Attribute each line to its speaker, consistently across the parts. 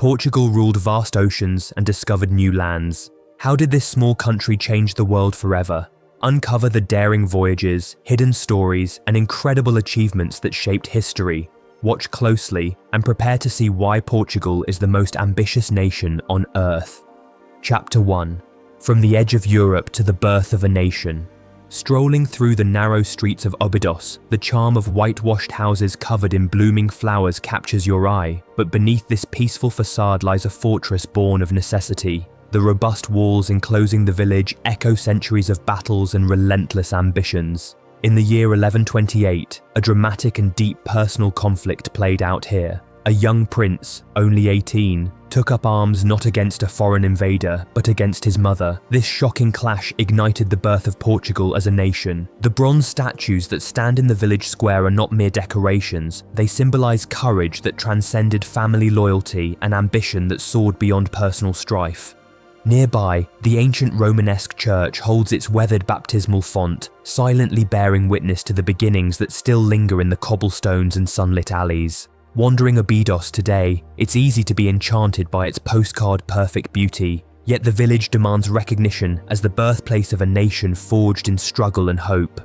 Speaker 1: Portugal ruled vast oceans and discovered new lands. How did this small country change the world forever? Uncover the daring voyages, hidden stories, and incredible achievements that shaped history. Watch closely and prepare to see why Portugal is the most ambitious nation on Earth. Chapter 1. From the edge of Europe to the birth of a nation. Strolling through the narrow streets of Óbidos, the charm of whitewashed houses covered in blooming flowers captures your eye, but beneath this peaceful facade lies a fortress born of necessity. The robust walls enclosing the village echo centuries of battles and relentless ambitions. In the year 1128, a dramatic and deep personal conflict played out here. A young prince, only 18, took up arms not against a foreign invader, but against his mother. This shocking clash ignited the birth of Portugal as a nation. The bronze statues that stand in the village square are not mere decorations. They symbolize courage that transcended family loyalty and ambition that soared beyond personal strife. Nearby, the ancient Romanesque church holds its weathered baptismal font, silently bearing witness to the beginnings that still linger in the cobblestones and sunlit alleys. Wandering Óbidos today, it's easy to be enchanted by its postcard-perfect beauty, yet the village demands recognition as the birthplace of a nation forged in struggle and hope.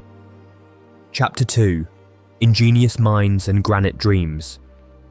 Speaker 1: Chapter 2. Ingenious Minds and Granite Dreams.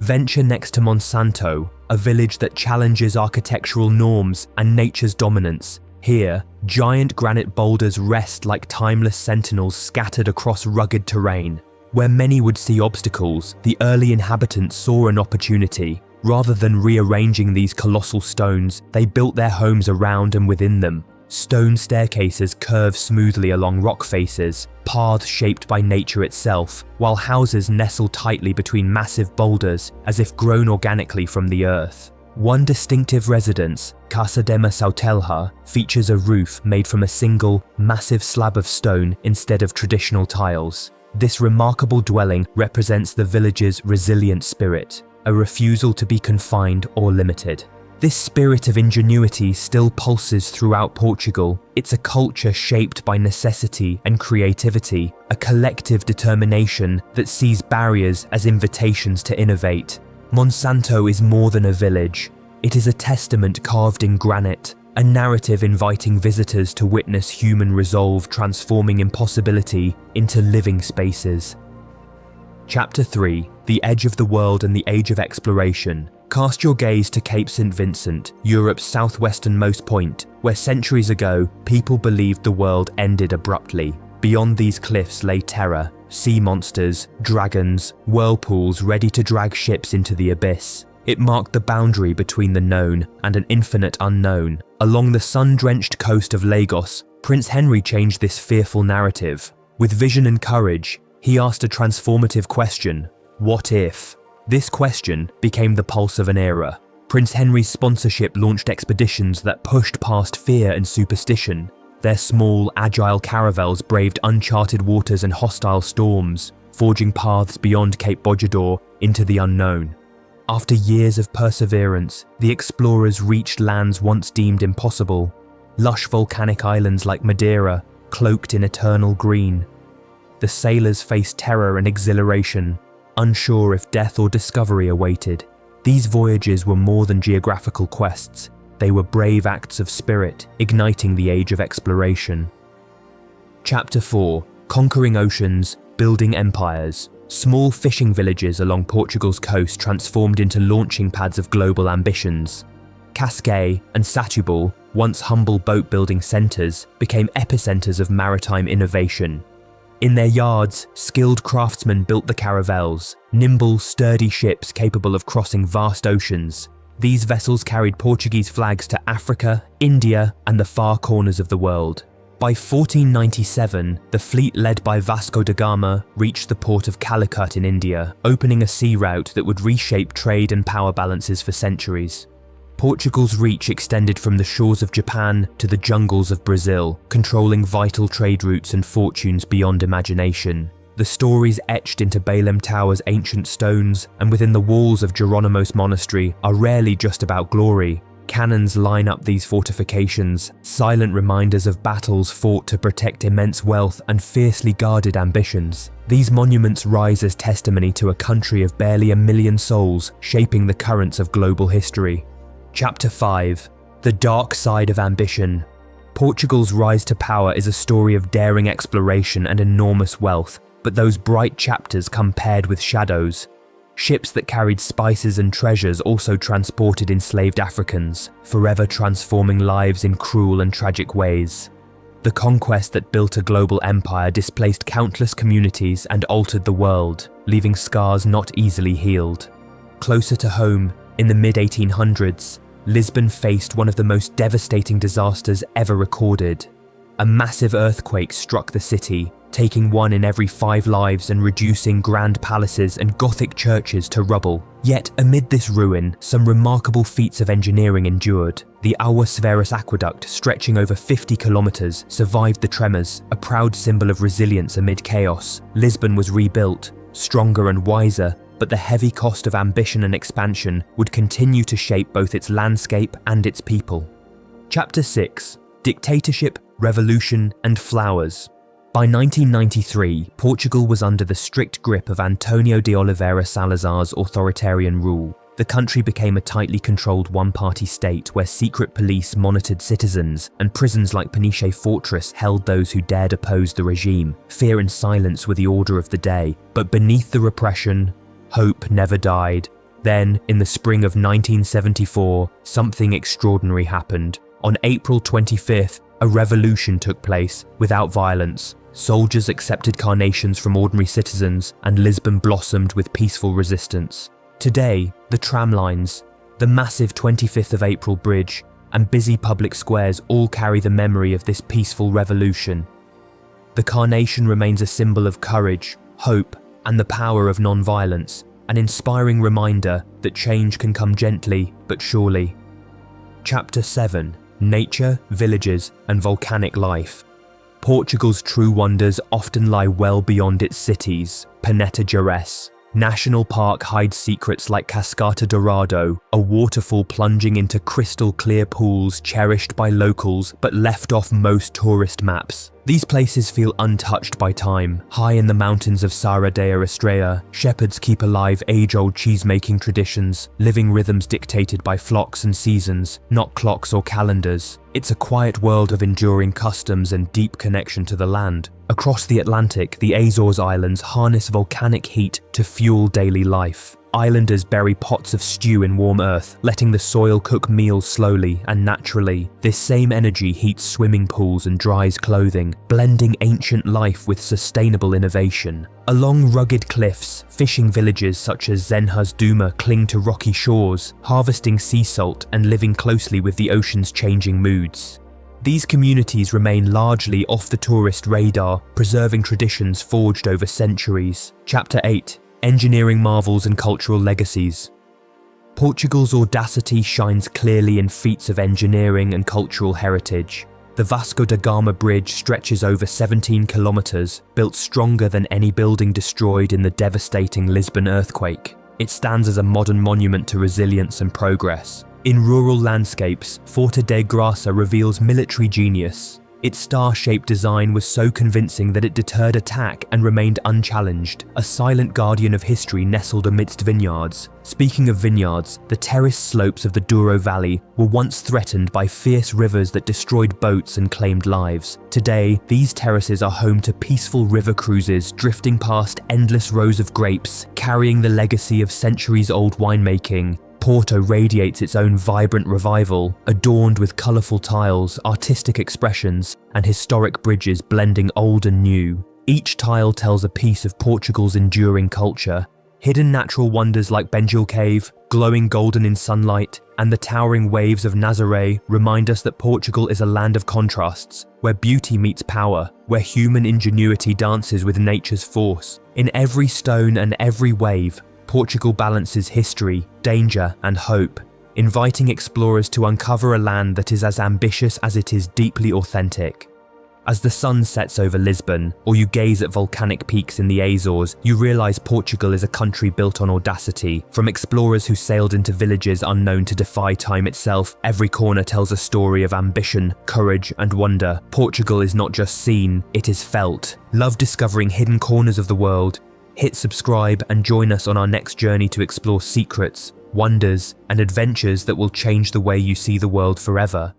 Speaker 1: Venture next to Monsanto, a village that challenges architectural norms and nature's dominance. Here, giant granite boulders rest like timeless sentinels scattered across rugged terrain. Where many would see obstacles, the early inhabitants saw an opportunity. Rather than rearranging these colossal stones, they built their homes around and within them. Stone staircases curve smoothly along rock faces, paths shaped by nature itself, while houses nestle tightly between massive boulders as if grown organically from the earth. One distinctive residence, Casa de Sautelha, features a roof made from a single, massive slab of stone instead of traditional tiles. This remarkable dwelling represents the village's resilient spirit, a refusal to be confined or limited. This spirit of ingenuity still pulses throughout Portugal. It's a culture shaped by necessity and creativity, a collective determination that sees barriers as invitations to innovate. Monsanto is more than a village. It is a testament carved in granite, a narrative inviting visitors to witness human resolve transforming impossibility into living spaces. Chapter 3. The Edge of the World and the Age of Exploration. Cast your gaze to Cape St. Vincent, Europe's southwesternmost point, where centuries ago, people believed the world ended abruptly. Beyond these cliffs lay terror, sea monsters, dragons, whirlpools ready to drag ships into the abyss. It marked the boundary between the known and an infinite unknown. Along the sun-drenched coast of Lagos, Prince Henry changed this fearful narrative. With vision and courage, he asked a transformative question: what if? This question became the pulse of an era. Prince Henry's sponsorship launched expeditions that pushed past fear and superstition. Their small, agile caravels braved uncharted waters and hostile storms, forging paths beyond Cape Bojador into the unknown. After years of perseverance, the explorers reached lands once deemed impossible. Lush volcanic islands like Madeira, cloaked in eternal green. The sailors faced terror and exhilaration, unsure if death or discovery awaited. These voyages were more than geographical quests. They were brave acts of spirit, igniting the age of exploration. Chapter 4. Conquering Oceans, Building Empires. Small fishing villages along Portugal's coast transformed into launching pads of global ambitions. Cascais and Setúbal, once humble boat-building centres, became epicentres of maritime innovation. In their yards, skilled craftsmen built the caravels, nimble, sturdy ships capable of crossing vast oceans. These vessels carried Portuguese flags to Africa, India, and the far corners of the world. By 1497, the fleet led by Vasco da Gama reached the port of Calicut in India, opening a sea route that would reshape trade and power balances for centuries. Portugal's reach extended from the shores of Japan to the jungles of Brazil, controlling vital trade routes and fortunes beyond imagination. The stories etched into Belém Tower's ancient stones and within the walls of Jeronimos Monastery are rarely just about glory. Cannons line up these fortifications, silent reminders of battles fought to protect immense wealth and fiercely guarded ambitions. These monuments rise as testimony to a country of barely 1 million souls shaping the currents of global history. Chapter 5: The Dark Side of Ambition. Portugal's rise to power is a story of daring exploration and enormous wealth, but those bright chapters come paired with shadows. Ships that carried spices and treasures also transported enslaved Africans, forever transforming lives in cruel and tragic ways. The conquest that built a global empire displaced countless communities and altered the world, leaving scars not easily healed. Closer to home, in the mid-1800s, Lisbon faced one of the most devastating disasters ever recorded. A massive earthquake struck the city, taking 1 in every 5 lives and reducing grand palaces and Gothic churches to rubble. Yet amid this ruin, some remarkable feats of engineering endured. The Aguas Veras aqueduct, stretching over 50 kilometers, survived the tremors, a proud symbol of resilience amid chaos. Lisbon was rebuilt, stronger and wiser, but the heavy cost of ambition and expansion would continue to shape both its landscape and its people. Chapter 6: Dictatorship, Revolution, and Flowers. By 1993, Portugal was under the strict grip of António de Oliveira Salazar's authoritarian rule. The country became a tightly controlled one-party state where secret police monitored citizens, and prisons like Peniche Fortress held those who dared oppose the regime. Fear and silence were the order of the day, but beneath the repression, hope never died. Then, in the spring of 1974, something extraordinary happened. On April 25th, a revolution took place without violence. Soldiers accepted carnations from ordinary citizens, and Lisbon blossomed with peaceful resistance. Today, the tram lines, the massive 25th of April bridge, and busy public squares all carry the memory of this peaceful revolution. The carnation remains a symbol of courage, hope, and the power of non-violence, an inspiring reminder that change can come gently but surely. Chapter 7: Nature, Villages, and Volcanic Life. Portugal's true wonders often lie well beyond its cities. Peneta Gerês National Park hides secrets like Cascata Dourado, a waterfall plunging into crystal clear pools cherished by locals but left off most tourist maps. These places feel untouched by time. High in the mountains of Serra da Estrela, shepherds keep alive age-old cheese-making traditions, living rhythms dictated by flocks and seasons, not clocks or calendars. It's a quiet world of enduring customs and deep connection to the land. Across the Atlantic, the Azores Islands harness volcanic heat to fuel daily life. Islanders bury pots of stew in warm earth, letting the soil cook meals slowly and naturally. This same energy heats swimming pools and dries clothing, blending ancient life with sustainable innovation. Along rugged cliffs, fishing villages such as Zenhas Duma cling to rocky shores, harvesting sea salt and living closely with the ocean's changing moods. These communities remain largely off the tourist radar, preserving traditions forged over centuries. Chapter 8: Engineering Marvels and Cultural Legacies. Portugal's audacity shines clearly in feats of engineering and cultural heritage. The Vasco da Gama Bridge stretches over 17 kilometers, built stronger than any building destroyed in the devastating Lisbon earthquake. It stands as a modern monument to resilience and progress. In rural landscapes, Forte de Graça reveals military genius. Its star-shaped design was so convincing that it deterred attack and remained unchallenged, a silent guardian of history nestled amidst vineyards. Speaking of vineyards, the terraced slopes of the Douro Valley were once threatened by fierce rivers that destroyed boats and claimed lives. Today, these terraces are home to peaceful river cruises drifting past endless rows of grapes, carrying the legacy of centuries-old winemaking. Porto radiates its own vibrant revival, adorned with colourful tiles, artistic expressions, and historic bridges blending old and new. Each tile tells a piece of Portugal's enduring culture. Hidden natural wonders like Benjil Cave, glowing golden in sunlight, and the towering waves of Nazaré remind us that Portugal is a land of contrasts, where beauty meets power, where human ingenuity dances with nature's force. In every stone and every wave, Portugal balances history, danger, and hope, inviting explorers to uncover a land that is as ambitious as it is deeply authentic. As the sun sets over Lisbon, or you gaze at volcanic peaks in the Azores, you realize Portugal is a country built on audacity. From explorers who sailed into villages unknown to defy time itself, every corner tells a story of ambition, courage, and wonder. Portugal is not just seen, it is felt. Love discovering hidden corners of the world? Hit subscribe and join us on our next journey to explore secrets, wonders, and adventures that will change the way you see the world forever.